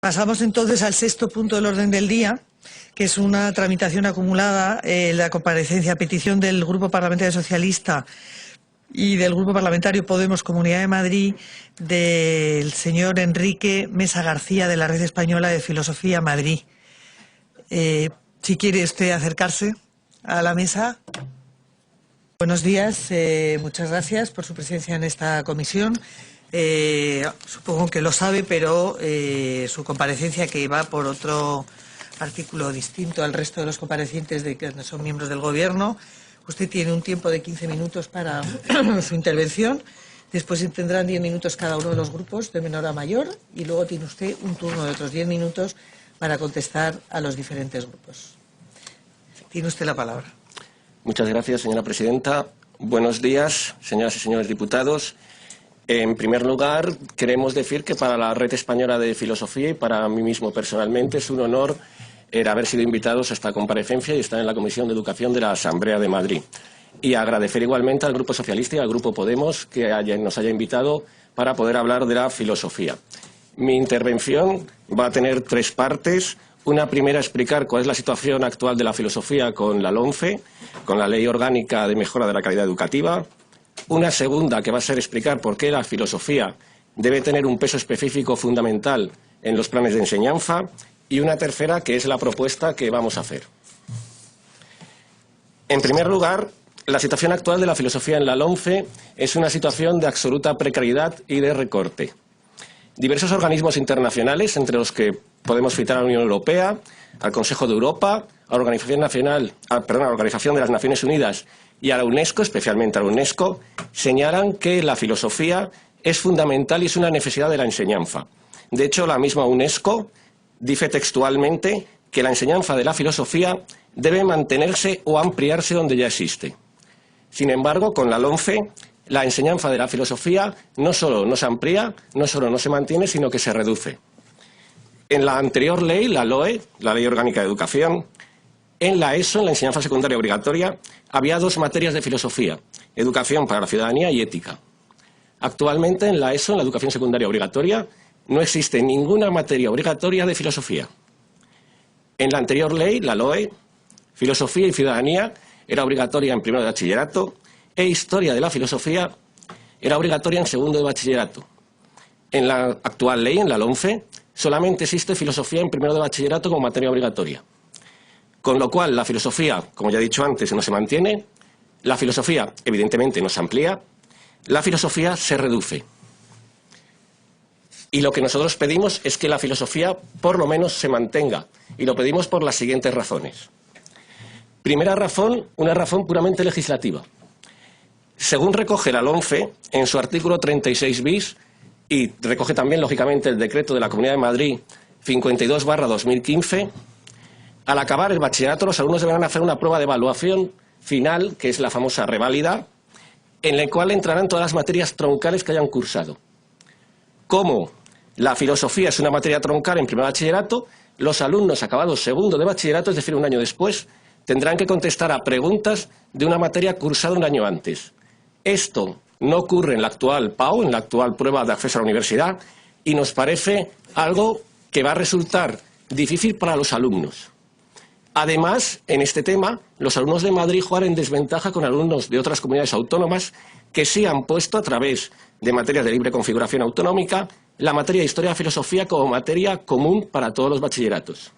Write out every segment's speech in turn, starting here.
Pasamos entonces al sexto punto del orden del día, que es una tramitación acumulada, la comparecencia a petición del Grupo Parlamentario Socialista y del Grupo Parlamentario Podemos Comunidad de Madrid del señor Enrique Mesa García de la Red Española de Filosofía Madrid. Si quiere usted acercarse a la mesa. Buenos días, muchas gracias por su presencia en esta comisión. Supongo que lo sabe, pero su comparecencia, que va por otro artículo distinto al resto de los comparecientes de que son miembros del Gobierno, usted tiene un tiempo de 15 minutos para su intervención. Después tendrán 10 minutos cada uno de los grupos, de menor a mayor, y luego tiene usted un turno de otros 10 minutos para contestar a los diferentes grupos. Tiene usted la palabra. Muchas gracias, señora presidenta. Buenos días, señoras y señores diputados. En primer lugar, queremos decir que para la Red Española de Filosofía y para mí mismo personalmente es un honor haber sido invitados a esta comparecencia y estar en la Comisión de Educación de la Asamblea de Madrid. Y agradecer igualmente al Grupo Socialista y al Grupo Podemos que nos haya invitado para poder hablar de la filosofía. Mi intervención va a tener tres partes. Una primera, explicar cuál es la situación actual de la filosofía con la LOMCE, con la Ley Orgánica de Mejora de la Calidad Educativa. Una segunda, que va a ser explicar por qué la filosofía debe tener un peso específico fundamental en los planes de enseñanza. Y una tercera, que es la propuesta que vamos a hacer. En primer lugar, la situación actual de la filosofía en la LOMCE es una situación de absoluta precariedad y de recorte. Diversos organismos internacionales, entre los que podemos citar a la Unión Europea, al Consejo de Europa, a la Organización de las Naciones Unidas y a la UNESCO, especialmente a la UNESCO, señalan que la filosofía es fundamental y es una necesidad de la enseñanza. De hecho, la misma UNESCO dice textualmente que la enseñanza de la filosofía debe mantenerse o ampliarse donde ya existe. Sin embargo, con la LOMCE, la enseñanza de la filosofía no solo no se amplía, no solo no se mantiene, sino que se reduce. En la anterior ley, la LOE, la Ley Orgánica de Educación, en la ESO, en la enseñanza secundaria obligatoria, había dos materias de filosofía: educación para la ciudadanía y ética. Actualmente, en la ESO, en la educación secundaria obligatoria, no existe ninguna materia obligatoria de filosofía. En la anterior ley, la LOE, filosofía y ciudadanía era obligatoria en primero de bachillerato e historia de la filosofía era obligatoria en segundo de bachillerato. En la actual ley, en la LOMCE, solamente existe filosofía en primero de bachillerato como materia obligatoria. Con lo cual, la filosofía, como ya he dicho antes, no se mantiene, la filosofía, evidentemente, no se amplía, la filosofía se reduce. Y lo que nosotros pedimos es que la filosofía, por lo menos, se mantenga. Y lo pedimos por las siguientes razones. Primera razón, una razón puramente legislativa. Según recoge la LOMCE, en su artículo 36 bis, y recoge también, lógicamente, el decreto de la Comunidad de Madrid 52/2015, al acabar el bachillerato, los alumnos deberán hacer una prueba de evaluación final, que es la famosa reválida, en la cual entrarán todas las materias troncales que hayan cursado. Como la filosofía es una materia troncal en primer bachillerato, los alumnos acabados segundo de bachillerato, es decir, un año después, tendrán que contestar a preguntas de una materia cursada un año antes. Esto no ocurre en la actual PAU, en la actual prueba de acceso a la universidad, y nos parece algo que va a resultar difícil para los alumnos. Además, en este tema, los alumnos de Madrid juegan en desventaja con alumnos de otras comunidades autónomas que sí han puesto, a través de materias de libre configuración autonómica, la materia de Historia y Filosofía como materia común para todos los bachilleratos.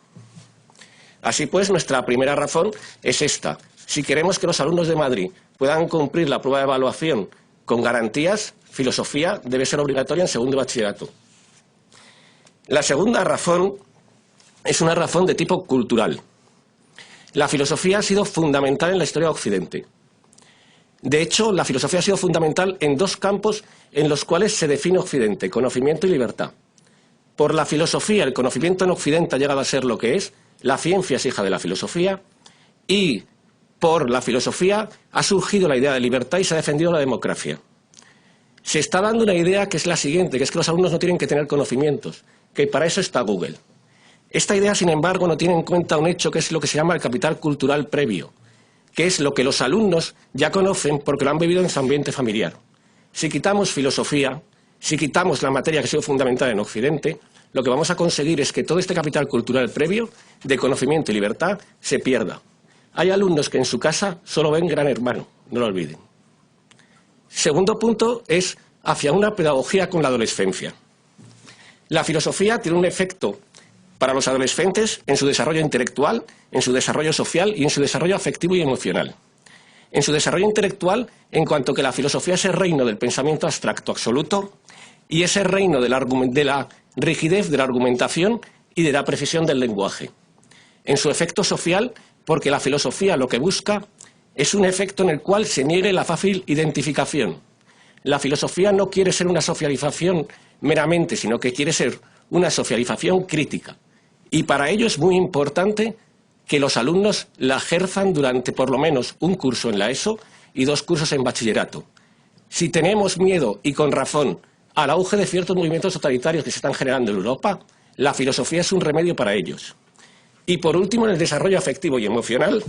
Así pues, nuestra primera razón es esta. Si queremos que los alumnos de Madrid puedan cumplir la prueba de evaluación con garantías, filosofía debe ser obligatoria en segundo de bachillerato. La segunda razón es una razón de tipo cultural. La filosofía ha sido fundamental en la historia de Occidente. De hecho, la filosofía ha sido fundamental en dos campos en los cuales se define Occidente: conocimiento y libertad. Por la filosofía, el conocimiento en Occidente ha llegado a ser lo que es, la ciencia es hija de la filosofía, y por la filosofía ha surgido la idea de libertad y se ha defendido la democracia. Se está dando una idea que es la siguiente, que es que los alumnos no tienen que tener conocimientos, que para eso está Google. Esta idea, sin embargo, no tiene en cuenta un hecho que es lo que se llama el capital cultural previo, que es lo que los alumnos ya conocen porque lo han vivido en su ambiente familiar. Si quitamos filosofía, si quitamos la materia que ha sido fundamental en Occidente, lo que vamos a conseguir es que todo este capital cultural previo de conocimiento y libertad se pierda. Hay alumnos que en su casa solo ven Gran Hermano, no lo olviden. Segundo punto es hacia una pedagogía con la adolescencia. La filosofía tiene un efecto para los adolescentes en su desarrollo intelectual, en su desarrollo social y en su desarrollo afectivo y emocional. En su desarrollo intelectual, en cuanto que la filosofía es el reino del pensamiento abstracto absoluto y es el reino de la rigidez de la argumentación y de la precisión del lenguaje. En su efecto social, porque la filosofía lo que busca es un efecto en el cual se niegue la fácil identificación. La filosofía no quiere ser una socialización meramente, sino que quiere ser una socialización crítica. Y para ello es muy importante que los alumnos la ejerzan durante por lo menos un curso en la ESO y 2 cursos en bachillerato. Si tenemos miedo, y con razón, al auge de ciertos movimientos totalitarios que se están generando en Europa, la filosofía es un remedio para ellos. Y por último, en el desarrollo afectivo y emocional,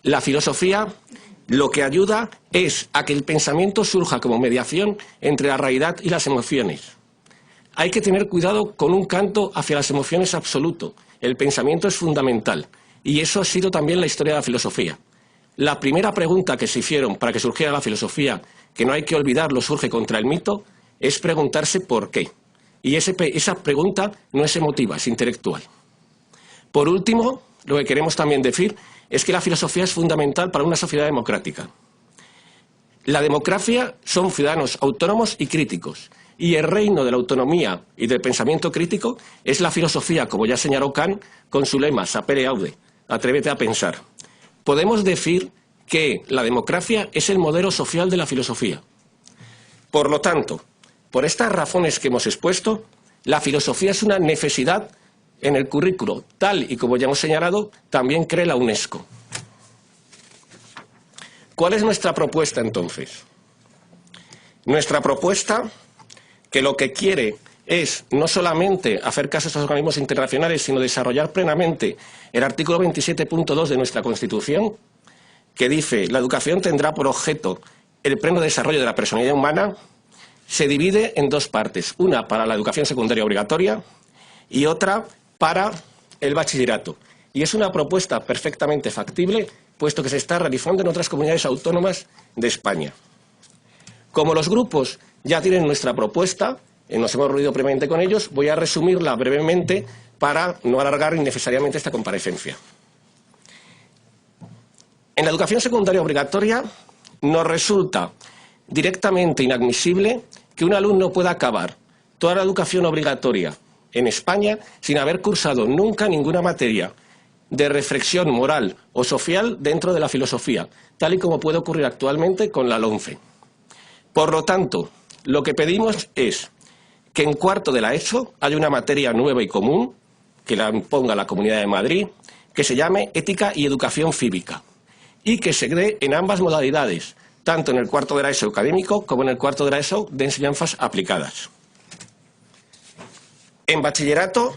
la filosofía lo que ayuda es a que el pensamiento surja como mediación entre la realidad y las emociones. Hay que tener cuidado con un canto hacia las emociones absoluto. El pensamiento es fundamental. Y eso ha sido también la historia de la filosofía. La primera pregunta que se hicieron para que surgiera la filosofía, que no hay que olvidarlo, surge contra el mito, es preguntarse por qué. Y esa pregunta no es emotiva, es intelectual. Por último, lo que queremos también decir es que la filosofía es fundamental para una sociedad democrática. La democracia son ciudadanos autónomos y críticos. Y el reino de la autonomía y del pensamiento crítico es la filosofía, como ya señaló Kant, con su lema sapere aude, atrévete a pensar. Podemos decir que la democracia es el modelo social de la filosofía. Por lo tanto, por estas razones que hemos expuesto, la filosofía es una necesidad en el currículo, tal y como ya hemos señalado, también cree la UNESCO. ¿Cuál es nuestra propuesta entonces? Nuestra propuesta, que lo que quiere es no solamente hacer caso a estos organismos internacionales, sino desarrollar plenamente el artículo 27.2 de nuestra Constitución, que dice: la educación tendrá por objeto el pleno desarrollo de la personalidad humana, se divide en 2 partes, una para la educación secundaria obligatoria y otra para el bachillerato. Y es una propuesta perfectamente factible, puesto que se está realizando en otras comunidades autónomas de España. Como los grupos ya tienen nuestra propuesta, nos hemos reunido previamente con ellos, voy a resumirla brevemente para no alargar innecesariamente esta comparecencia. En la educación secundaria obligatoria nos resulta directamente inadmisible que un alumno pueda acabar toda la educación obligatoria en España sin haber cursado nunca ninguna materia de reflexión moral o social dentro de la filosofía, tal y como puede ocurrir actualmente con la LOMCE. Por lo tanto, lo que pedimos es que en cuarto de la ESO haya una materia nueva y común, que la imponga la Comunidad de Madrid, que se llame Ética y Educación Cívica, y que se dé en ambas modalidades, tanto en el cuarto de la ESO académico como en el cuarto de la ESO de enseñanzas aplicadas. En bachillerato,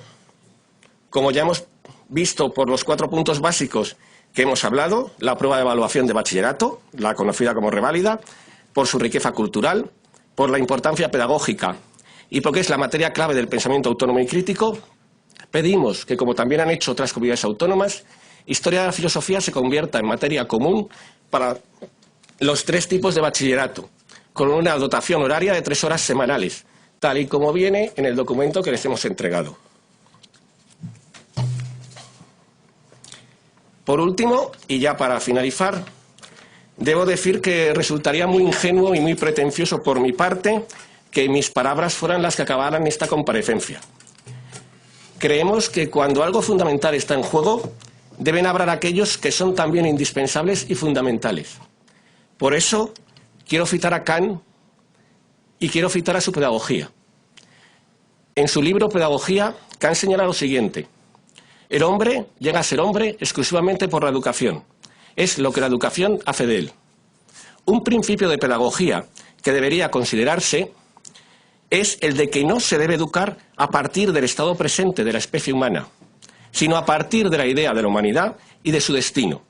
como ya hemos visto por los 4 puntos básicos que hemos hablado, la prueba de evaluación de bachillerato, la conocida como reválida, por su riqueza cultural, por la importancia pedagógica y porque es la materia clave del pensamiento autónomo y crítico, pedimos que, como también han hecho otras comunidades autónomas, Historia de la Filosofía se convierta en materia común para los 3 tipos de bachillerato, con una dotación horaria de 3 horas semanales, tal y como viene en el documento que les hemos entregado. Por último, y ya para finalizar, debo decir que resultaría muy ingenuo y muy pretencioso por mi parte que mis palabras fueran las que acabaran esta comparecencia. Creemos que cuando algo fundamental está en juego, deben hablar aquellos que son también indispensables y fundamentales. Por eso, quiero citar a Kant y quiero citar a su pedagogía. En su libro Pedagogía, Kant señala lo siguiente: el hombre llega a ser hombre exclusivamente por la educación. Es lo que la educación hace de él. Un principio de pedagogía que debería considerarse es el de que no se debe educar a partir del estado presente de la especie humana, sino a partir de la idea de la humanidad y de su destino,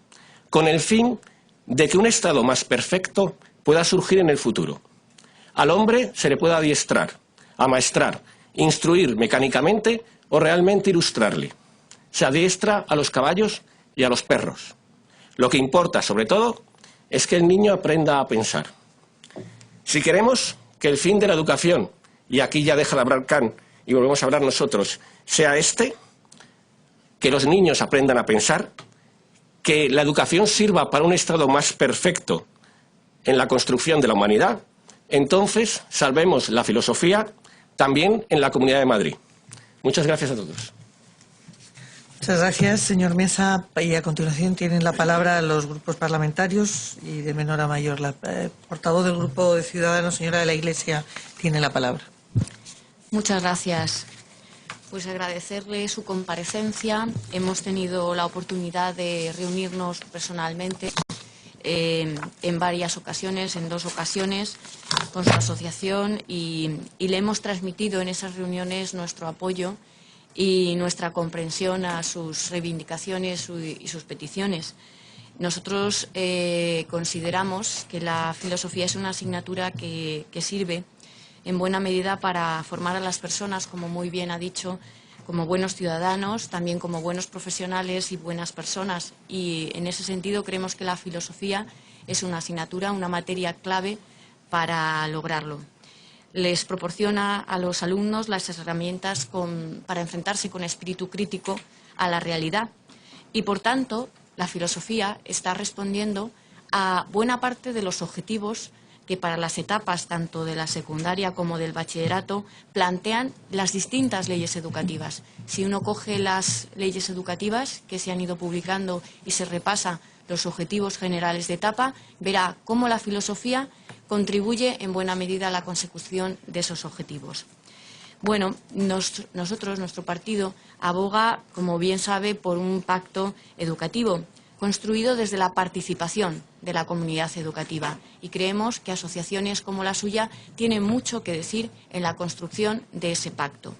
con el fin de que un estado más perfecto pueda surgir en el futuro. Al hombre se le puede adiestrar amaestrar, instruir mecánicamente o realmente ilustrarle. Se adiestra a los caballos y a los perros. Lo que importa, sobre todo, es que el niño aprenda a pensar. Si queremos que el fin de la educación, y aquí ya deja de hablar Kant y volvemos a hablar nosotros, sea que los niños aprendan a pensar, que la educación sirva para un estado más perfecto en la construcción de la humanidad, entonces salvemos la filosofía también en la Comunidad de Madrid. Muchas gracias a todos. Muchas gracias, señor Mesa. Y a continuación tienen la palabra los grupos parlamentarios y de menor a mayor. La portavoz del Grupo de Ciudadanos, señora de la Iglesia, tiene la palabra. Muchas gracias. Pues agradecerle su comparecencia. Hemos tenido la oportunidad de reunirnos personalmente en varias ocasiones, en 2 ocasiones, con su asociación y le hemos transmitido en esas reuniones nuestro apoyo y nuestra comprensión a sus reivindicaciones y sus peticiones. Nosotros consideramos que la filosofía es una asignatura que sirve en buena medida para formar a las personas, como muy bien ha dicho, como buenos ciudadanos, también como buenos profesionales y buenas personas. Y en ese sentido creemos que la filosofía es una asignatura, una materia clave para lograrlo. Les proporciona a los alumnos las herramientas para enfrentarse con espíritu crítico a la realidad. Y, por tanto, la filosofía está respondiendo a buena parte de los objetivos que para las etapas tanto de la secundaria como del bachillerato plantean las distintas leyes educativas. Si uno coge las leyes educativas que se han ido publicando y se repasa los objetivos generales de etapa, verá cómo la filosofía contribuye en buena medida a la consecución de esos objetivos. Bueno, nuestro partido aboga, como bien sabe, por un pacto educativo construido desde la participación de la comunidad educativa y creemos que asociaciones como la suya tienen mucho que decir en la construcción de ese pacto.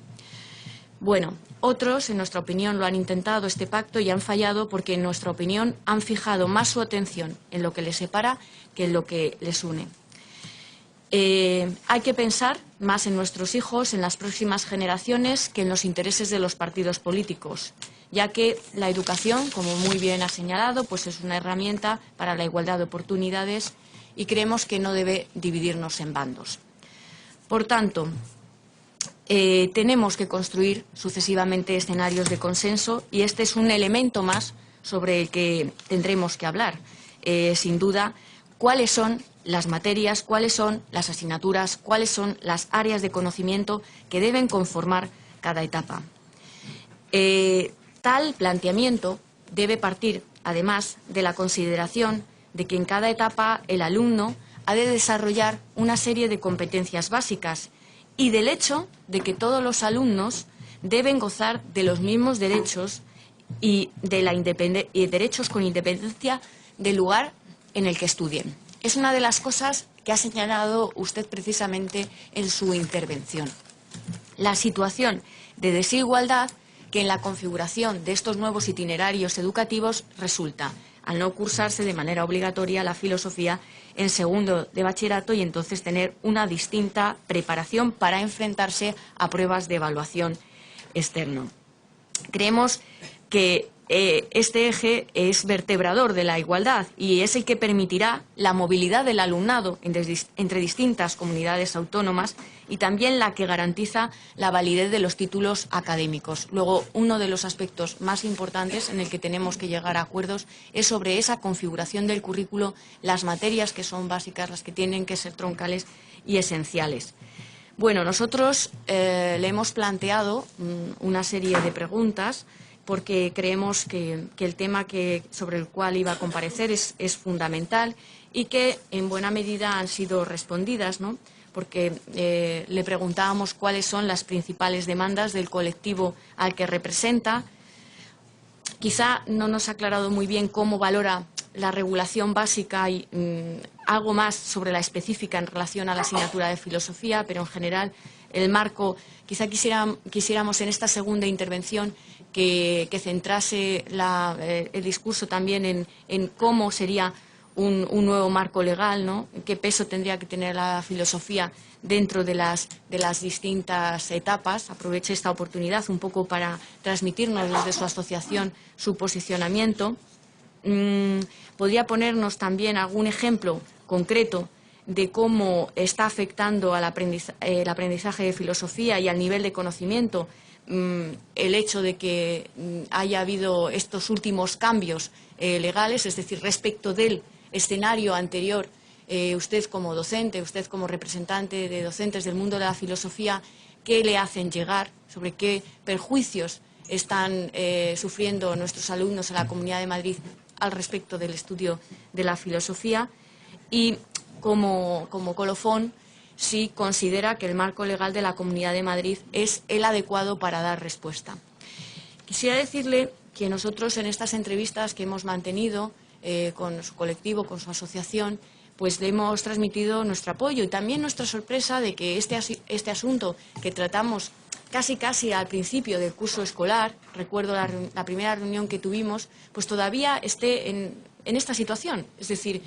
Bueno, otros, en nuestra opinión, lo han intentado este pacto y han fallado porque, en nuestra opinión, han fijado más su atención en lo que les separa que en lo que les une. Hay que pensar más en nuestros hijos, en las próximas generaciones, que en los intereses de los partidos políticos, ya que la educación, como muy bien ha señalado, pues es una herramienta para la igualdad de oportunidades y creemos que no debe dividirnos en bandos. Por tanto, tenemos que construir sucesivamente escenarios de consenso y este es un elemento más sobre el que tendremos que hablar. Sin duda, cuáles son las materias, cuáles son las asignaturas, cuáles son las áreas de conocimiento que deben conformar cada etapa. Tal planteamiento debe partir, además, de la consideración de que en cada etapa el alumno ha de desarrollar una serie de competencias básicas y del hecho de que todos los alumnos deben gozar de los mismos derechos y de derechos con independencia del lugar en el que estudien. Es una de las cosas que ha señalado usted precisamente en su intervención. La situación de desigualdad que en la configuración de estos nuevos itinerarios educativos resulta al no cursarse de manera obligatoria la filosofía en segundo de bachillerato y entonces tener una distinta preparación para enfrentarse a pruebas de evaluación externo. Creemos que este eje es vertebrador de la igualdad y es el que permitirá la movilidad del alumnado entre distintas comunidades autónomas y también la que garantiza la validez de los títulos académicos. Luego, uno de los aspectos más importantes en el que tenemos que llegar a acuerdos es sobre esa configuración del currículo, las materias que son básicas, las que tienen que ser troncales y esenciales. Bueno, nosotros le hemos planteado una serie de preguntas porque creemos que el tema sobre el cual iba a comparecer es fundamental y que en buena medida han sido respondidas, ¿no? Porque le preguntábamos cuáles son las principales demandas del colectivo al que representa. Quizá no nos ha aclarado muy bien cómo valora la regulación básica y algo más sobre la específica en relación a la asignatura de filosofía, pero en general el marco, quizá quisiéramos en esta segunda intervención que centrase el discurso también en cómo sería un nuevo marco legal, ¿no? ¿Qué peso tendría que tener la filosofía dentro de las distintas etapas? Aproveche esta oportunidad un poco para transmitirnos desde su asociación su posicionamiento. ¿Podría ponernos también algún ejemplo concreto de cómo está afectando el aprendizaje de filosofía y al nivel de conocimiento el hecho de que haya habido estos últimos cambios legales, es decir, respecto del escenario anterior? Usted como docente, usted como representante de docentes del mundo de la filosofía, ¿qué le hacen llegar? ¿Sobre qué perjuicios están sufriendo nuestros alumnos en la Comunidad de Madrid al respecto del estudio de la filosofía? Y como colofón, si considera que el marco legal de la Comunidad de Madrid es el adecuado para dar respuesta. Quisiera decirle que nosotros en estas entrevistas que hemos mantenido con su colectivo, con su asociación, pues le hemos transmitido nuestro apoyo y también nuestra sorpresa de que este asunto que tratamos casi al principio del curso escolar, recuerdo la primera reunión que tuvimos, pues todavía esté en esta situación. Es decir,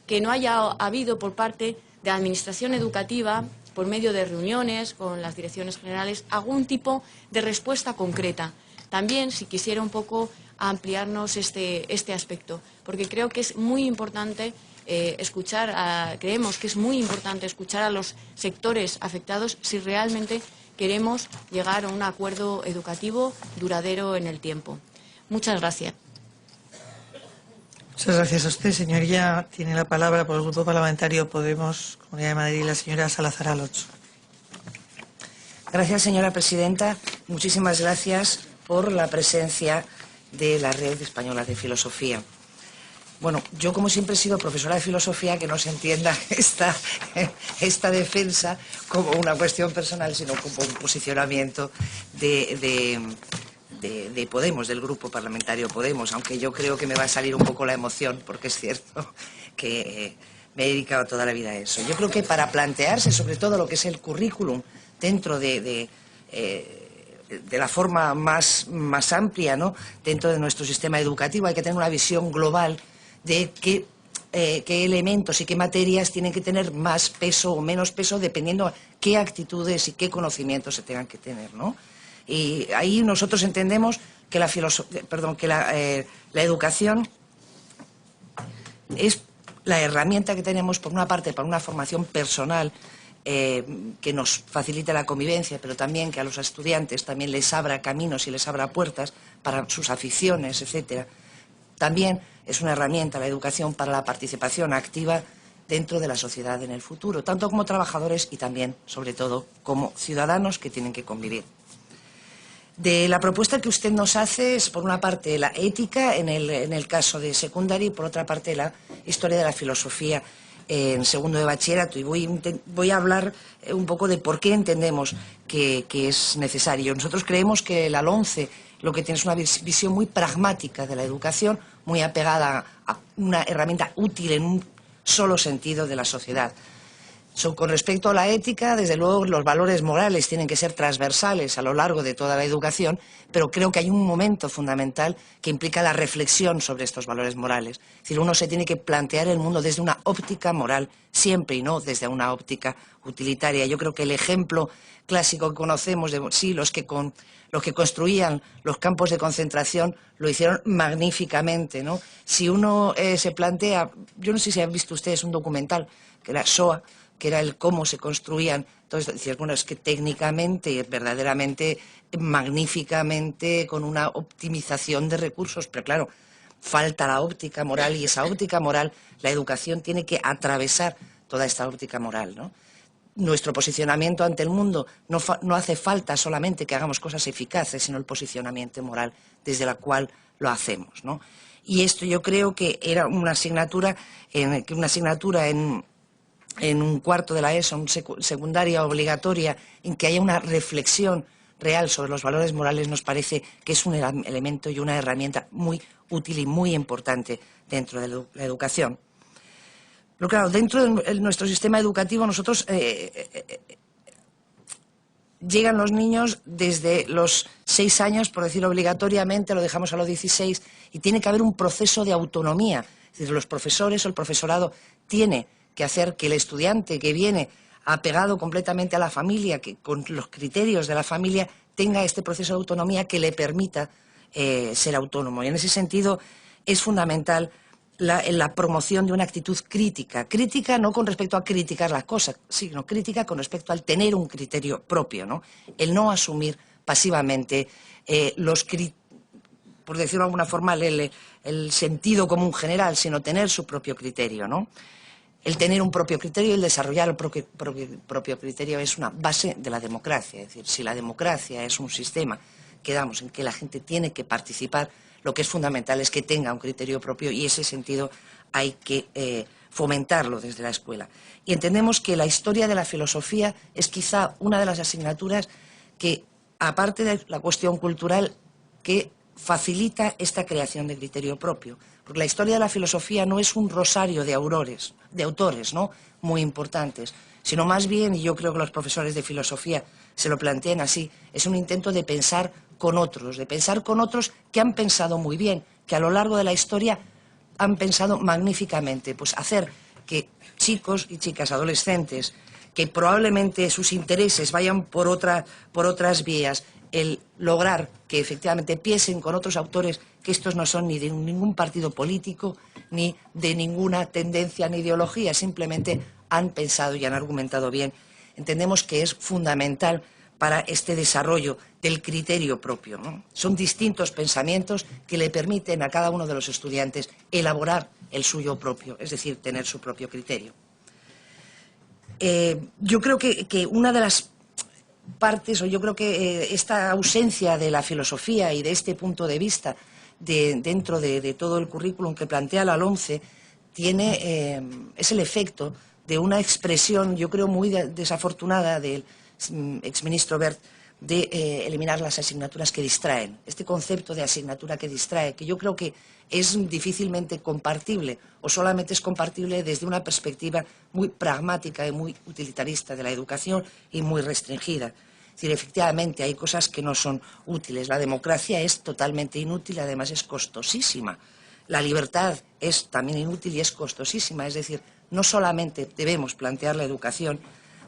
que no haya habido por parte de la Administración educativa, por medio de reuniones con las direcciones generales, algún tipo de respuesta concreta. También, si quisiera un poco ampliarnos este aspecto, porque creo que es muy importante creemos que es muy importante escuchar a los sectores afectados si realmente queremos llegar a un acuerdo educativo duradero en el tiempo. Muchas gracias. Muchas gracias a usted, señoría. Tiene la palabra por el Grupo Parlamentario Podemos, Comunidad de Madrid, la señora Salazar Alonso. Gracias, señora presidenta. Muchísimas gracias por la presencia de la Red Española de Filosofía. Bueno, yo como siempre he sido profesora de filosofía, que no se entienda esta defensa como una cuestión personal, sino como un posicionamiento de Podemos, del Grupo Parlamentario Podemos, aunque yo creo que me va a salir un poco la emoción, porque es cierto que me he dedicado toda la vida a eso. Yo creo que para plantearse sobre todo lo que es el currículum dentro de la forma más amplia, ¿no?, dentro de nuestro sistema educativo, hay que tener una visión global de qué elementos y qué materias tienen que tener más peso o menos peso dependiendo qué actitudes y qué conocimientos se tengan que tener, ¿no? Y ahí nosotros entendemos que la educación es la herramienta que tenemos, por una parte, para una formación personal que nos facilite la convivencia, pero también que a los estudiantes también les abra caminos y les abra puertas para sus aficiones, etcétera. También es una herramienta, la educación, para la participación activa dentro de la sociedad en el futuro, tanto como trabajadores y también, sobre todo, como ciudadanos que tienen que convivir. De la propuesta que usted nos hace es, por una parte, la ética en el caso de secundaria y, por otra parte, la historia de la filosofía en segundo de bachillerato. Y voy a hablar un poco de por qué entendemos que es necesario. Nosotros creemos que la LOMCE lo que tiene es una visión muy pragmática de la educación, muy apegada a una herramienta útil en un solo sentido de la sociedad. Con respecto a la ética, desde luego los valores morales tienen que ser transversales a lo largo de toda la educación, pero creo que hay un momento fundamental que implica la reflexión sobre estos valores morales. Es decir, uno se tiene que plantear el mundo desde una óptica moral siempre y no desde una óptica utilitaria. Yo creo que el ejemplo clásico que conocemos, los que construían los campos de concentración lo hicieron magníficamente, ¿no? Si uno se plantea, yo no sé si han visto ustedes un documental que era Shoah, que era el cómo se construían. Entonces decías, bueno, es que técnicamente, verdaderamente, magníficamente, con una optimización de recursos, pero claro, falta la óptica moral, y esa óptica moral, la educación tiene que atravesar toda esta óptica moral, ¿no? Nuestro posicionamiento ante el mundo no hace falta solamente que hagamos cosas eficaces, sino el posicionamiento moral desde la cual lo hacemos, ¿no? Y esto yo creo que era una asignatura en un cuarto de la ESO, secundaria obligatoria, en que haya una reflexión real sobre los valores morales, nos parece que es un elemento y una herramienta muy útil y muy importante dentro de la educación. Pero claro, dentro de nuestro sistema educativo nosotros llegan los niños desde los 6 años, por decirlo obligatoriamente, lo dejamos a los 16, y tiene que haber un proceso de autonomía Es decir, los profesores o el profesorado tiene que hacer que el estudiante que viene apegado completamente a la familia, que con los criterios de la familia tenga este proceso de autonomía que le permita ser autónomo. Y en ese sentido es fundamental la promoción de una actitud crítica. Crítica no con respecto a criticar las cosas, sino crítica con respecto al tener un criterio propio, ¿no? El no asumir pasivamente por decirlo de alguna forma, el sentido común general, sino tener su propio criterio, ¿no? El tener un propio criterio y el desarrollar el propio criterio es una base de la democracia. Es decir, si la democracia es un sistema que damos en que la gente tiene que participar, lo que es fundamental es que tenga un criterio propio y ese sentido hay que fomentarlo desde la escuela. Y entendemos que la historia de la filosofía es quizá una de las asignaturas que, aparte de la cuestión cultural, que facilita esta creación de criterio propio. Porque la historia de la filosofía no es un rosario de autores, ¿no?, muy importantes, sino más bien, y yo creo que los profesores de filosofía se lo plantean así, es un intento de pensar con otros que han pensado muy bien, que a lo largo de la historia han pensado magníficamente, pues hacer que chicos y chicas adolescentes, que probablemente sus intereses vayan por otras vías, el lograr que efectivamente piensen con otros autores que estos no son ni de ningún partido político, ni de ninguna tendencia ni ideología, simplemente han pensado y han argumentado bien. Entendemos que es fundamental para este desarrollo del criterio propio, ¿no? Son distintos pensamientos que le permiten a cada uno de los estudiantes elaborar el suyo propio, es decir, tener su propio criterio. Yo creo que una de las partes, o yo creo que esta ausencia de la filosofía y de este punto de vista dentro de todo el currículum que plantea la LOMCE es el efecto de una expresión, yo creo, muy desafortunada del exministro Wert de eliminar las asignaturas que distraen. Este concepto de asignatura que distrae, que yo creo que es difícilmente compartible o solamente es compartible desde una perspectiva muy pragmática y muy utilitarista de la educación y muy restringida. Es decir, efectivamente hay cosas que no son útiles. La democracia es totalmente inútil y además es costosísima. La libertad es también inútil y es costosísima. Es decir, no solamente debemos plantear la educación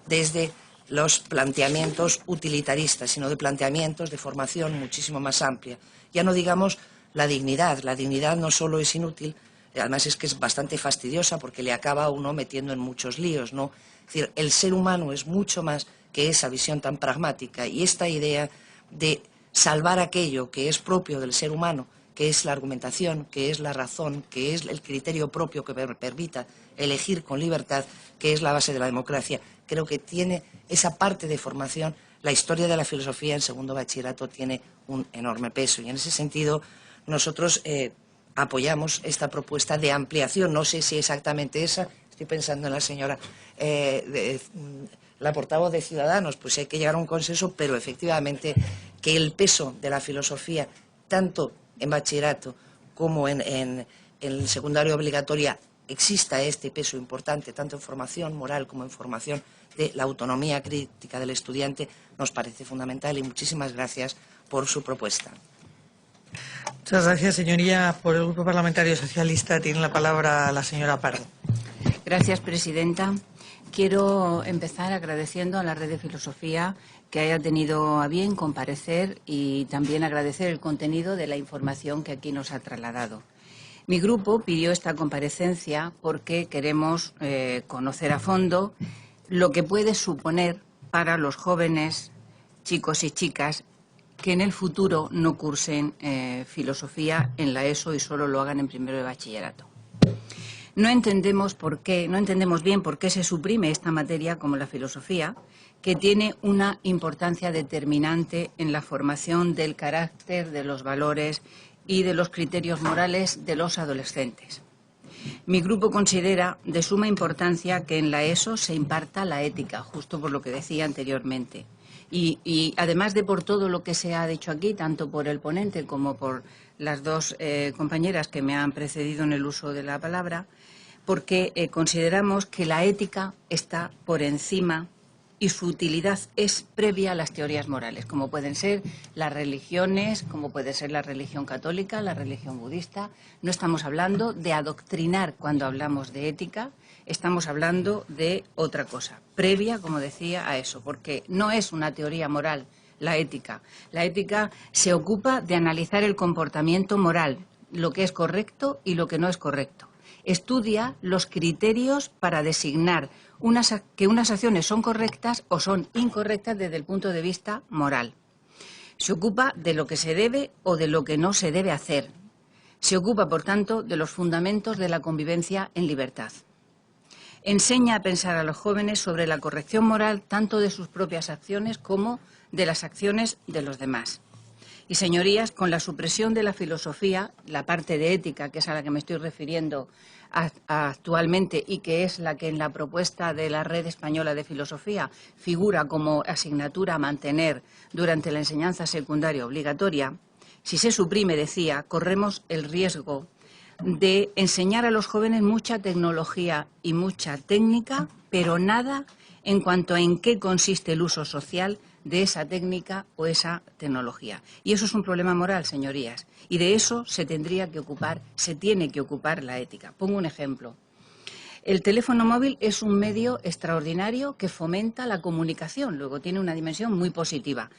desde los planteamientos utilitaristas, sino de planteamientos de formación muchísimo más amplia. Ya no digamos la dignidad. La dignidad no solo es inútil, además es que es bastante fastidiosa porque le acaba a uno metiendo en muchos líos, ¿no? Es decir, el ser humano es mucho más que esa visión tan pragmática y esta idea de salvar aquello que es propio del ser humano, que es la argumentación, que es la razón, que es el criterio propio que permita elegir con libertad, que es la base de la democracia. Creo que tiene esa parte de formación. La historia de la filosofía en segundo bachillerato tiene un enorme peso y en ese sentido nosotros apoyamos esta propuesta de ampliación. No sé si exactamente esa, estoy pensando en la señora, la portavoz de Ciudadanos, pues hay que llegar a un consenso, pero efectivamente que el peso de la filosofía, tanto en bachillerato como en el secundario obligatoria, exista este peso importante, tanto en formación moral como en formación de la autonomía crítica del estudiante, nos parece fundamental y muchísimas gracias por su propuesta. Muchas gracias, señoría. Por el Grupo Parlamentario Socialista tiene la palabra la señora Pardo. Gracias, presidenta. Quiero empezar agradeciendo a la Red de Filosofía que haya tenido a bien comparecer y también agradecer el contenido de la información que aquí nos ha trasladado. Mi grupo pidió esta comparecencia porque queremos conocer a fondo lo que puede suponer para los jóvenes, chicos y chicas, que en el futuro no cursen filosofía en la ESO y solo lo hagan en primero de bachillerato. No entendemos bien por qué se suprime esta materia como la filosofía, que tiene una importancia determinante en la formación del carácter, de los valores y de los criterios morales de los adolescentes. Mi grupo considera de suma importancia que en la ESO se imparta la ética, justo por lo que decía anteriormente. Y además de por todo lo que se ha dicho aquí, tanto por el ponente como por las dos compañeras que me han precedido en el uso de la palabra, porque consideramos que la ética está por encima y su utilidad es previa a las teorías morales, como pueden ser las religiones, como puede ser la religión católica, la religión budista. No estamos hablando de adoctrinar cuando hablamos de ética, estamos hablando de otra cosa, previa, como decía, a eso, porque no es una teoría moral la ética. La ética se ocupa de analizar el comportamiento moral, lo que es correcto y lo que no es correcto. Estudia los criterios para designar que unas acciones son correctas o son incorrectas desde el punto de vista moral. Se ocupa de lo que se debe o de lo que no se debe hacer. Se ocupa, por tanto, de los fundamentos de la convivencia en libertad. Enseña a pensar a los jóvenes sobre la corrección moral tanto de sus propias acciones como de las acciones de los demás. Y, señorías, con la supresión de la filosofía, la parte de ética, que es a la que me estoy refiriendo actualmente y que es la que en la propuesta de la Red Española de Filosofía figura como asignatura a mantener durante la enseñanza secundaria obligatoria, si se suprime, decía, corremos el riesgo de enseñar a los jóvenes mucha tecnología y mucha técnica, pero nada en cuanto a en qué consiste el uso social de esa técnica o esa tecnología. Y eso es un problema moral, señorías, y de eso se tiene que ocupar la ética. Pongo un ejemplo. El teléfono móvil es un medio extraordinario que fomenta la comunicación, luego tiene una dimensión muy positiva,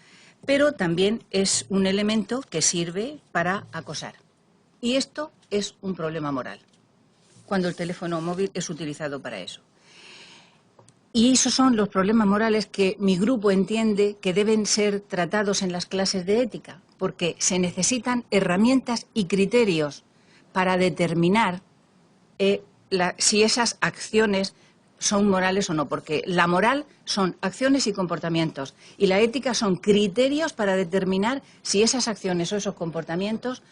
pero también es un elemento que sirve para acosar. Y esto es un problema moral, cuando el teléfono móvil es utilizado para eso. Y esos son los problemas morales que mi grupo entiende que deben ser tratados en las clases de ética, porque se necesitan herramientas y criterios para determinar si esas acciones son morales o no, porque la moral son acciones y comportamientos y la ética son criterios para determinar si esas acciones o esos comportamientos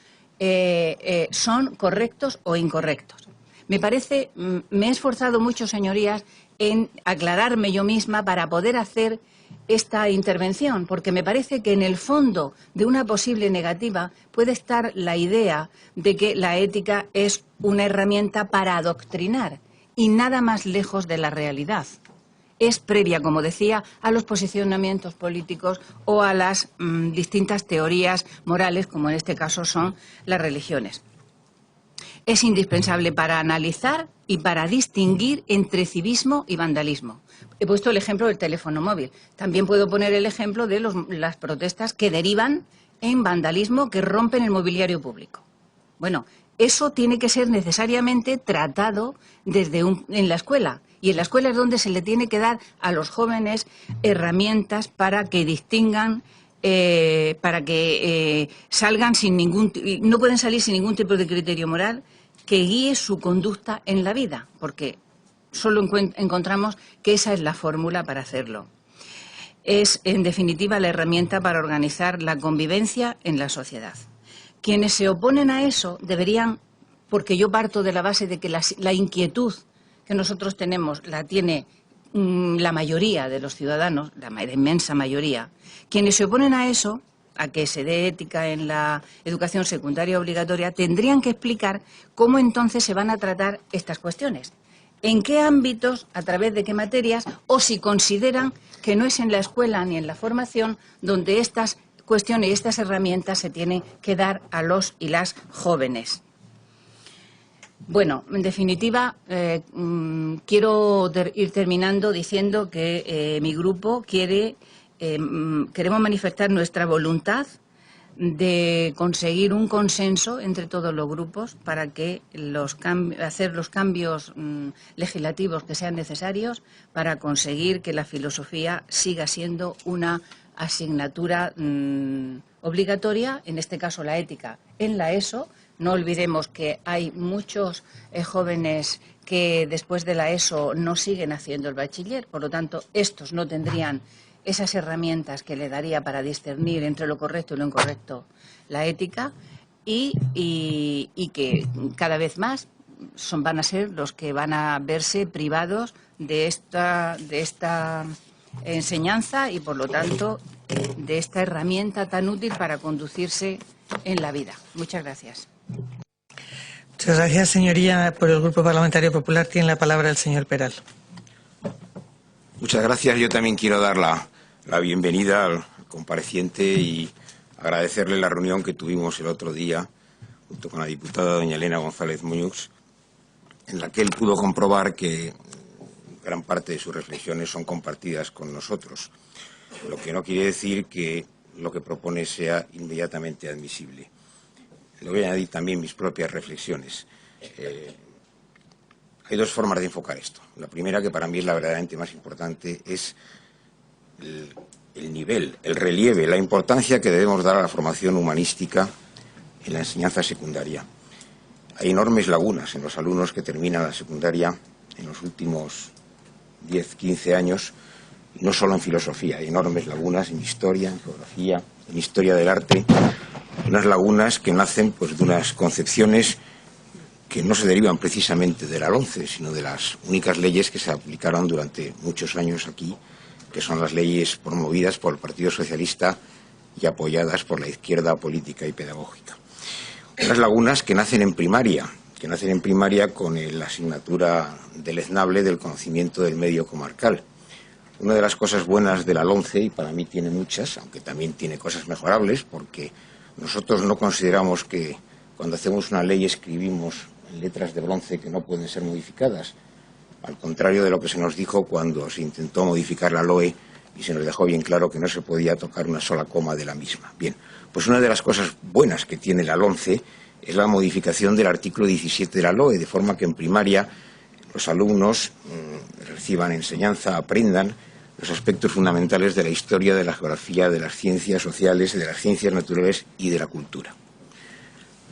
son correctos o incorrectos. Me he esforzado mucho, señorías, en aclararme yo misma para poder hacer esta intervención, porque me parece que en el fondo de una posible negativa puede estar la idea de que la ética es una herramienta para adoctrinar y nada más lejos de la realidad. Es previa, como decía, a los posicionamientos políticos o a las distintas teorías morales, como en este caso son las religiones. Es indispensable para analizar y para distinguir entre civismo y vandalismo. He puesto el ejemplo del teléfono móvil. También puedo poner el ejemplo de las protestas que derivan en vandalismo, que rompen el mobiliario público. Bueno, eso tiene que ser necesariamente tratado en la escuela. Y en la escuela es donde se le tiene que dar a los jóvenes herramientas para que distingan, para que salgan no pueden salir sin ningún tipo de criterio moral que guíe su conducta en la vida, porque solo encontramos que esa es la fórmula para hacerlo. Es, en definitiva, la herramienta para organizar la convivencia en la sociedad. Quienes se oponen a eso deberían, porque yo parto de la base de que la inquietud que nosotros tenemos la tiene la mayoría de los ciudadanos, la inmensa mayoría, quienes se oponen a eso, a que se dé ética en la educación secundaria obligatoria, tendrían que explicar cómo entonces se van a tratar estas cuestiones, en qué ámbitos, a través de qué materias, o si consideran que no es en la escuela ni en la formación donde estas cuestiones y estas herramientas se tienen que dar a los y las jóvenes. Bueno, en definitiva, quiero ir terminando diciendo que mi grupo queremos manifestar nuestra voluntad de conseguir un consenso entre todos los grupos para que hacer los cambios legislativos que sean necesarios para conseguir que la filosofía siga siendo una asignatura obligatoria, en este caso la ética, en la ESO. No olvidemos que hay muchos jóvenes que después de la ESO no siguen haciendo el bachiller, por lo tanto, estos no tendrían esas herramientas que le daría para discernir entre lo correcto y lo incorrecto la ética y que cada vez más van a ser los que van a verse privados de esta enseñanza y, por lo tanto, de esta herramienta tan útil para conducirse en la vida. Muchas gracias. Muchas gracias, señoría. Por el Grupo Parlamentario Popular tiene la palabra el señor Peral. Muchas gracias. Yo también quiero dar la bienvenida al compareciente y agradecerle la reunión que tuvimos el otro día junto con la diputada doña Elena González Muñoz, en la que él pudo comprobar que gran parte de sus reflexiones son compartidas con nosotros, lo que no quiere decir que lo que propone sea inmediatamente admisible. Le voy a añadir también mis propias reflexiones. Hay dos formas de enfocar esto. La primera, que para mí es la verdaderamente más importante, es el nivel, el relieve, la importancia que debemos dar a la formación humanística en la enseñanza secundaria. Hay enormes lagunas en los alumnos que terminan la secundaria en los últimos 10, 15 años, y no solo en filosofía, hay enormes lagunas en historia, en geografía, en historia del arte, unas lagunas que nacen pues de unas concepciones que no se derivan precisamente de la LOMCE, sino de las únicas leyes que se aplicaron durante muchos años aquí, que son las leyes promovidas por el Partido Socialista y apoyadas por la izquierda política y pedagógica. Unas lagunas que nacen en primaria con la asignatura deleznable del conocimiento del medio comarcal. Una de las cosas buenas de la LOMCE, y para mí tiene muchas, aunque también tiene cosas mejorables, porque nosotros no consideramos que cuando hacemos una ley escribimos en letras de bronce que no pueden ser modificadas, al contrario de lo que se nos dijo cuando se intentó modificar la LOE y se nos dejó bien claro que no se podía tocar una sola coma de la misma. Bien, pues una de las cosas buenas que tiene la LOMCE es la modificación del artículo 17 de la LOE, de forma que en primaria los alumnos reciban enseñanza, aprendan los aspectos fundamentales de la historia, de la geografía, de las ciencias sociales, de las ciencias naturales y de la cultura.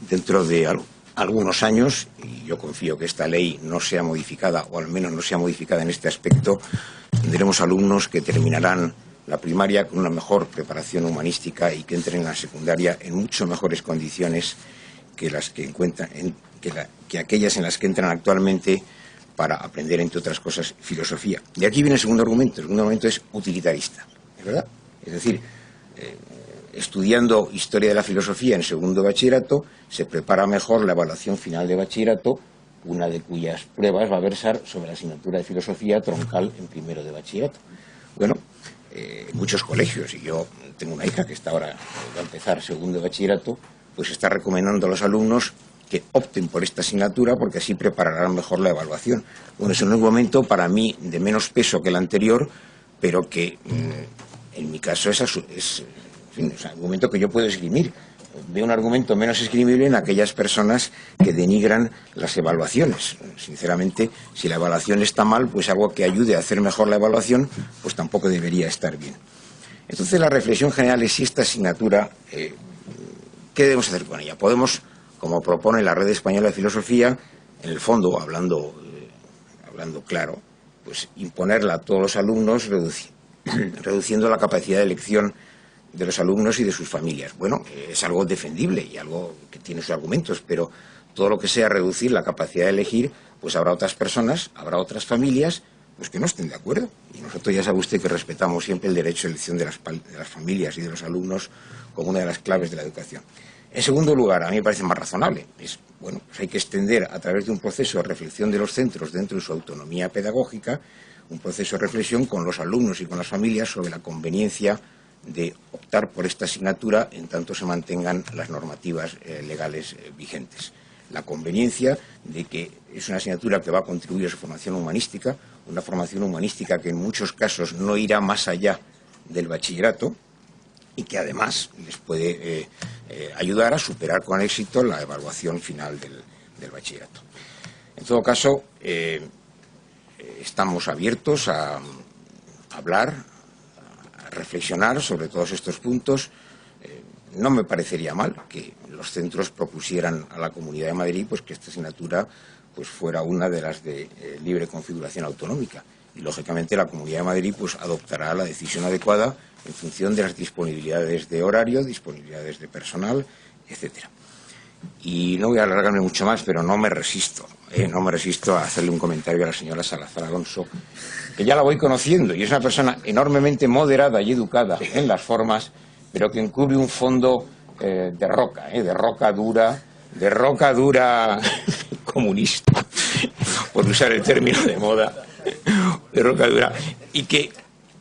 Dentro de algunos años, y yo confío que esta ley no sea modificada, o al menos no sea modificada en este aspecto, tendremos alumnos que terminarán la primaria con una mejor preparación humanística y que entren en la secundaria en mucho mejores condiciones que las que que aquellas en las que entran actualmente para aprender, entre otras cosas, filosofía. Y aquí viene el segundo argumento. El segundo argumento es utilitarista, ¿es verdad? Es decir, estudiando historia de la filosofía en segundo de bachillerato, se prepara mejor la evaluación final de bachillerato, una de cuyas pruebas va a versar sobre la asignatura de filosofía troncal en primero de bachillerato. Bueno, muchos colegios, y yo tengo una hija que está ahora va a empezar segundo de bachillerato, pues está recomendando a los alumnos que opten por esta asignatura porque así prepararán mejor la evaluación. Bueno, es un argumento para mí de menos peso que el anterior, pero que en mi caso es un argumento que yo puedo esgrimir. Veo un argumento menos esgrimible en aquellas personas que denigran las evaluaciones. Sinceramente, si la evaluación está mal, pues algo que ayude a hacer mejor la evaluación, pues tampoco debería estar bien. Entonces, la reflexión general es si esta asignatura, ¿qué debemos hacer con ella? Podemos, como propone la Red Española de Filosofía, en el fondo, hablando claro, pues imponerla a todos los alumnos, reduciendo la capacidad de elección de los alumnos y de sus familias. Bueno, es algo defendible y algo que tiene sus argumentos, pero todo lo que sea reducir la capacidad de elegir, pues habrá otras personas, habrá otras familias, pues que no estén de acuerdo. Y nosotros ya sabe usted que respetamos siempre el derecho de elección de las familias y de los alumnos como una de las claves de la educación. En segundo lugar, a mí me parece más razonable. Pues hay que extender a través de un proceso de reflexión de los centros dentro de su autonomía pedagógica, un proceso de reflexión con los alumnos y con las familias sobre la conveniencia de optar por esta asignatura en tanto se mantengan las normativas legales vigentes. La conveniencia de que es una asignatura que va a contribuir a su formación humanística, una formación humanística que en muchos casos no irá más allá del bachillerato y que además les puede ayudar a superar con éxito la evaluación final del bachillerato. En todo caso, estamos abiertos a hablar, a reflexionar sobre todos estos puntos. No me parecería mal que los centros propusieran a la Comunidad de Madrid pues que esta asignatura pues fuera una de las de libre configuración autonómica. Y lógicamente la Comunidad de Madrid pues adoptará la decisión adecuada en función de las disponibilidades de horario, disponibilidades de personal, etcétera. Y no voy a alargarme mucho más, pero no me resisto a hacerle un comentario a la señora Salazar Alonso, que ya la voy conociendo y es una persona enormemente moderada y educada en las formas, pero que encubre un fondo de roca dura comunista, por usar el término de moda, de Rocabruna, y que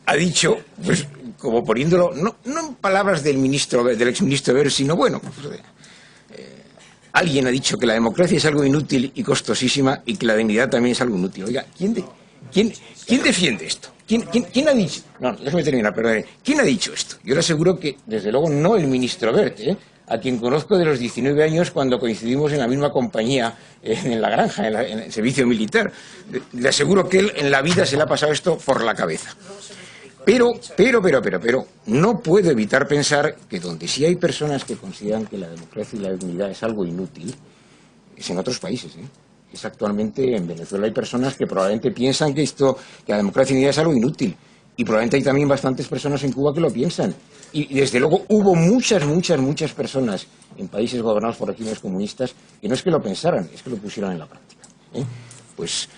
ha dicho, pues, como poniéndolo, no en palabras del exministro Wert, sino bueno, pues, alguien ha dicho que la democracia es algo inútil y costosísima y que la dignidad también es algo inútil. Oiga, ¿quién defiende esto? ¿Quién ha dicho? No, déjame terminar, perdón. ¿Quién ha dicho esto? Yo le aseguro que, desde luego, no el ministro Wert, a quien conozco de los 19 años cuando coincidimos en la misma compañía en la granja, en el servicio militar. Le aseguro que él en la vida se le ha pasado esto por la cabeza. Pero, no puedo evitar pensar que donde sí hay personas que consideran que la democracia y la dignidad es algo inútil, es en otros países, Es actualmente en Venezuela hay personas que probablemente piensan que la democracia y la dignidad es algo inútil. Y probablemente hay también bastantes personas en Cuba que lo piensan. Y desde luego hubo muchas personas en países gobernados por regímenes comunistas que no es que lo pensaran, es que lo pusieron en la práctica. Pues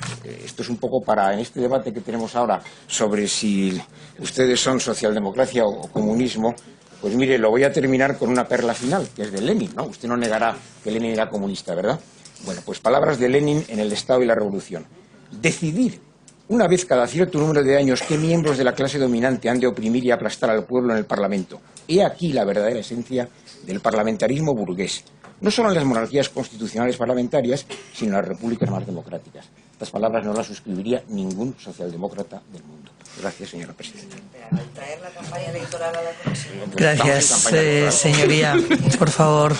esto es un poco en este debate que tenemos ahora sobre si ustedes son socialdemocracia o comunismo, pues mire, lo voy a terminar con una perla final, que es de Lenin, ¿no? Usted no negará que Lenin era comunista, ¿verdad? Bueno, pues palabras de Lenin en El Estado y la Revolución. Decidir una vez cada cierto número de años qué miembros de la clase dominante han de oprimir y aplastar al pueblo en el Parlamento. He aquí la verdadera esencia del parlamentarismo burgués. No solo en las monarquías constitucionales parlamentarias, sino en las repúblicas más democráticas. Estas palabras no las suscribiría ningún socialdemócrata del mundo. Gracias, señora presidenta. Al traer la campaña electoral a la comisión. Gracias, señoría. Por favor.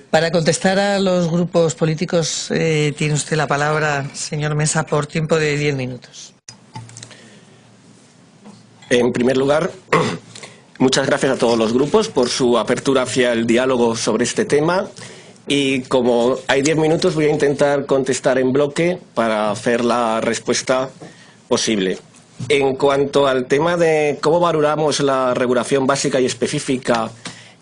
Para contestar a los grupos políticos, tiene usted la palabra, señor Mesa, por tiempo de 10 minutos. En primer lugar, muchas gracias a todos los grupos por su apertura hacia el diálogo sobre este tema. Y como hay 10 minutos, voy a intentar contestar en bloque para hacer la respuesta posible. En cuanto al tema de cómo valoramos la regulación básica y específica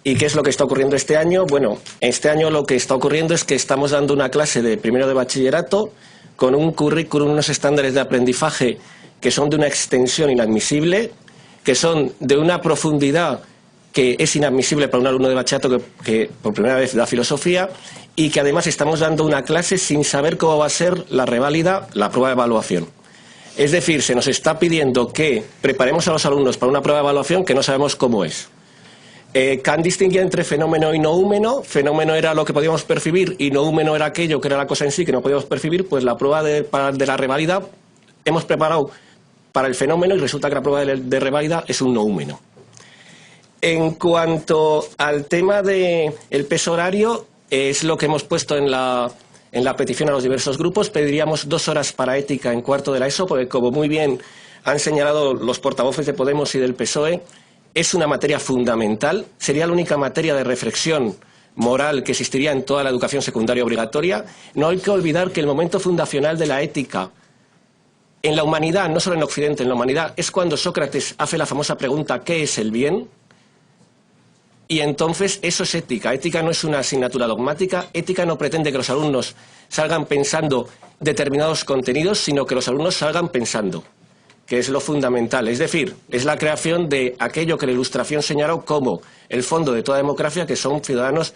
y qué es lo que está ocurriendo este año, bueno, este año lo que está ocurriendo es que estamos dando una clase de primero de bachillerato con un currículum, unos estándares de aprendizaje que son de una extensión inadmisible, que son de una profundidad que es inadmisible para un alumno de bachillerato que por primera vez da filosofía, y que además estamos dando una clase sin saber cómo va a ser la reválida, la prueba de evaluación. Es decir, se nos está pidiendo que preparemos a los alumnos para una prueba de evaluación que no sabemos cómo es. Kant distinguía entre fenómeno y noúmeno. Fenómeno era lo que podíamos percibir y noúmeno era aquello que era la cosa en sí que no podíamos percibir. Pues la prueba de la reválida hemos preparado para el fenómeno y resulta que la prueba de reválida es un noúmeno. En cuanto al tema del peso horario, es lo que hemos puesto en la petición a los diversos grupos. Pediríamos 2 horas para ética en cuarto de la ESO, porque como muy bien han señalado los portavoces de Podemos y del PSOE, es una materia fundamental, sería la única materia de reflexión moral que existiría en toda la educación secundaria obligatoria. No hay que olvidar que el momento fundacional de la ética en la humanidad, no solo en Occidente, en la humanidad, es cuando Sócrates hace la famosa pregunta ¿qué es el bien? Y entonces eso es ética. Ética no es una asignatura dogmática. Ética no pretende que los alumnos salgan pensando determinados contenidos, sino que los alumnos salgan pensando, que es lo fundamental. Es decir, es la creación de aquello que la Ilustración señaló como el fondo de toda democracia, que son ciudadanos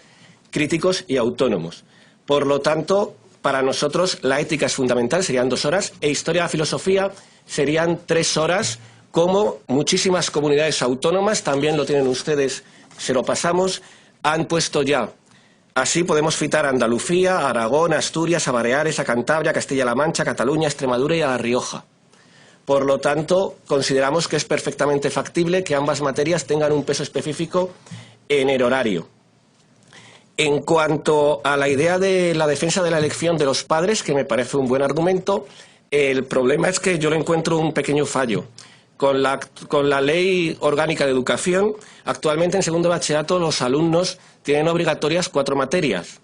críticos y autónomos. Por lo tanto, para nosotros la ética es fundamental, serían 2 horas, e historia de la filosofía serían 3 horas, como muchísimas comunidades autónomas, también lo tienen ustedes, se lo pasamos, han puesto ya. Así podemos citar a Andalucía, a Aragón, a Asturias, a Baleares, a Cantabria, a Castilla-La Mancha, a Cataluña, a Extremadura y a La Rioja. Por lo tanto, consideramos que es perfectamente factible que ambas materias tengan un peso específico en el horario. En cuanto a la idea de la defensa de la elección de los padres, que me parece un buen argumento, el problema es que yo le encuentro un pequeño fallo. Con la Ley Orgánica de Educación, actualmente en segundo de bachillerato los alumnos tienen obligatorias 4 materias,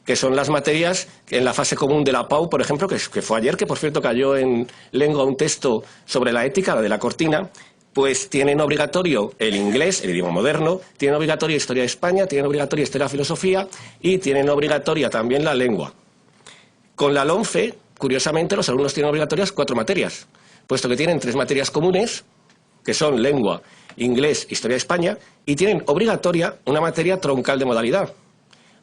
que son las materias en la fase común de la PAU, por ejemplo, que fue ayer, que por cierto cayó en lengua un texto sobre la ética, la de la Cortina. Pues tienen obligatorio el inglés, el idioma moderno, tienen obligatoria historia de España, tienen obligatoria historia de filosofía y tienen obligatoria también la lengua. Con la LOMCE, curiosamente, los alumnos tienen obligatorias 4 materias, puesto que tienen 3 materias comunes, que son lengua, inglés, historia de España, y tienen obligatoria una materia troncal de modalidad.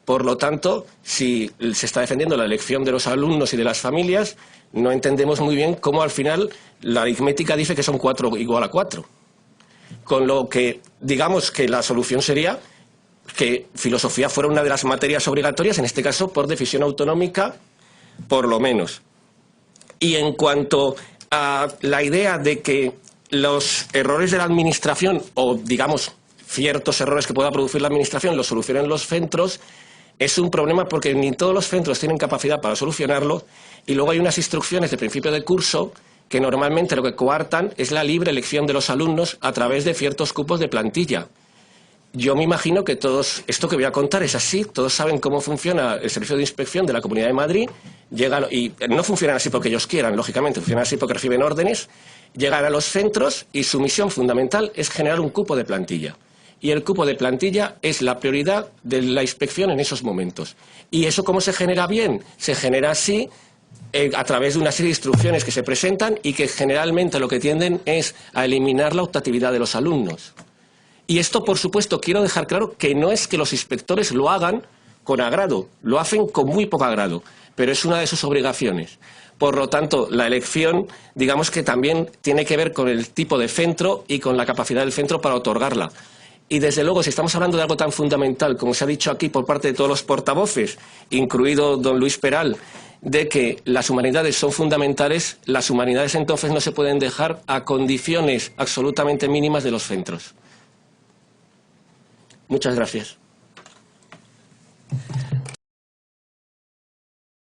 Por lo tanto, si se está defendiendo la elección de los alumnos y de las familias, no entendemos muy bien cómo al final la aritmética dice que son 4 igual a 4. Con lo que digamos que la solución sería que filosofía fuera una de las materias obligatorias, en este caso por decisión autonómica, por lo menos. Y en cuanto a la idea de que los errores de la administración, o digamos ciertos errores que pueda producir la administración, los solucionen los centros, es un problema porque ni todos los centros tienen capacidad para solucionarlo, y luego hay unas instrucciones de principio de curso que normalmente lo que coartan es la libre elección de los alumnos a través de ciertos cupos de plantilla. Yo me imagino que todos, esto que voy a contar es así, todos saben cómo funciona el servicio de inspección de la Comunidad de Madrid, llegan, y no funcionan así porque ellos quieran, lógicamente, funcionan así porque reciben órdenes, llegan a los centros y su misión fundamental es generar un cupo de plantilla. Y el cupo de plantilla es la prioridad de la inspección en esos momentos. ¿Y eso cómo se genera bien? Se genera así a través de una serie de instrucciones que se presentan y que generalmente lo que tienden es a eliminar la optatividad de los alumnos. Y esto, por supuesto, quiero dejar claro que no es que los inspectores lo hagan con agrado, lo hacen con muy poco agrado, pero es una de sus obligaciones. Por lo tanto, la elección, digamos que también tiene que ver con el tipo de centro y con la capacidad del centro para otorgarla. Y desde luego, si estamos hablando de algo tan fundamental, como se ha dicho aquí por parte de todos los portavoces, incluido don Luis Peral, de que las humanidades son fundamentales, las humanidades entonces no se pueden dejar a condiciones absolutamente mínimas de los centros. Muchas gracias.